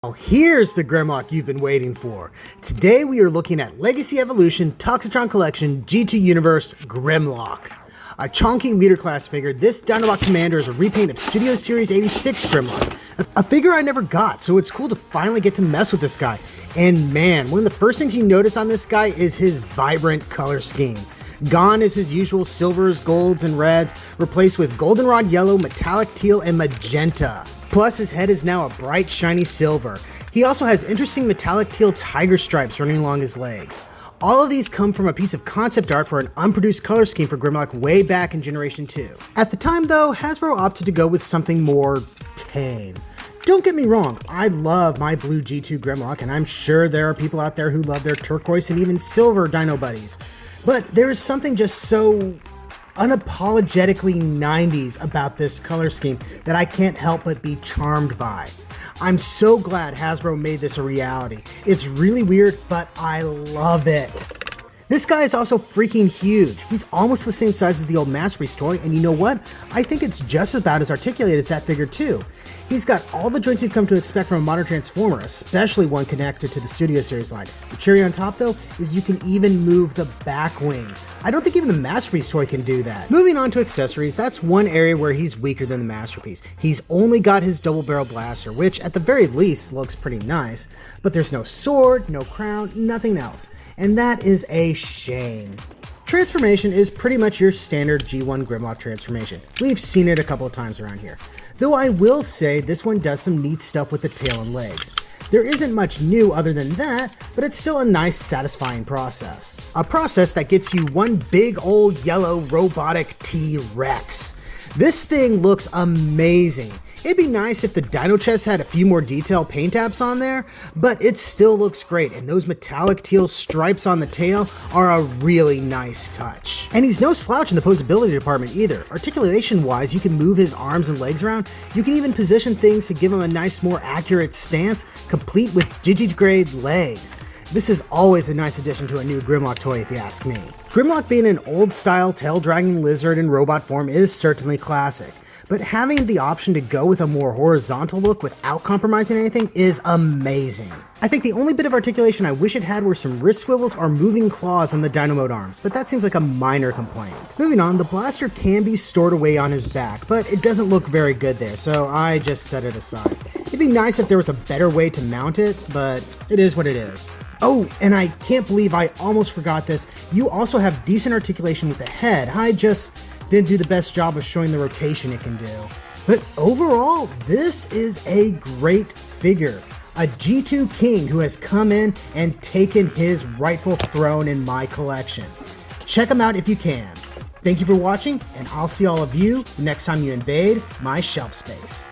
Now here's the Grimlock you've been waiting for. Today we are looking at Legacy Evolution Toxitron Collection G2 Universe Grimlock. A chunky leader class figure, this Dinobot Commander is a repaint of Studio Series 86 Grimlock. A figure I never got, so it's cool to finally get to mess with this guy. And man, one of the first things you notice on this guy is his vibrant color scheme. Gone is his usual silvers, golds, and reds, replaced with goldenrod yellow, metallic teal, and magenta. Plus, his head is now a bright, shiny silver. He also has interesting metallic teal tiger stripes running along his legs. All of these come from a piece of concept art for an unproduced color scheme for Grimlock way back in Generation 2. At the time though, Hasbro opted to go with something more tame. Don't get me wrong, I love my blue G2 Grimlock, and I'm sure there are people out there who love their turquoise and even silver Dino Buddies. But there is something just so unapologetically 90s about this color scheme that I can't help but be charmed by. I'm so glad Hasbro made this a reality. It's really weird, but I love it. This guy is also freaking huge. He's almost the same size as the old Masterpiece toy, and you know what? I think it's just about as articulated as that figure too. He's got all the joints you've come to expect from a modern Transformer, especially one connected to the Studio Series line. The cherry on top though is you can even move the back wings. I don't think even the Masterpiece toy can do that. Moving on to accessories, that's one area where he's weaker than the Masterpiece. He's only got his double barrel blaster, which at the very least looks pretty nice, but there's no sword, no crown, nothing else. And that is a shame. Transformation is pretty much your standard G1 Grimlock transformation. We've seen it a couple of times around here. Though I will say this one does some neat stuff with the tail and legs. There isn't much new other than that, but it's still a nice, satisfying process. A process that gets you one big old yellow robotic T-Rex. This thing looks amazing. It'd be nice if the Dino chest had a few more detailed paint apps on there, but it still looks great, and those metallic teal stripes on the tail are a really nice touch. And he's no slouch in the posability department either. Articulation-wise, you can move his arms and legs around. You can even position things to give him a nice, more accurate stance, complete with digigrade legs. This is always a nice addition to a new Grimlock toy if you ask me. Grimlock being an old-style tail-dragging lizard in robot form is certainly classic. But having the option to go with a more horizontal look without compromising anything is amazing. I think the only bit of articulation I wish it had were some wrist swivels or moving claws on the Dino Mode arms, but that seems like a minor complaint. Moving on, the blaster can be stored away on his back, but it doesn't look very good there, so I just set it aside. It'd be nice if there was a better way to mount it, but it is what it is. Oh, and I can't believe I almost forgot this. You also have decent articulation with the head. I just didn't do the best job of showing the rotation it can do. But overall, this is a great figure. A G2 king who has come in and taken his rightful throne in my collection. Check him out if you can. Thank you for watching, and I'll see all of you next time you invade my shelf space.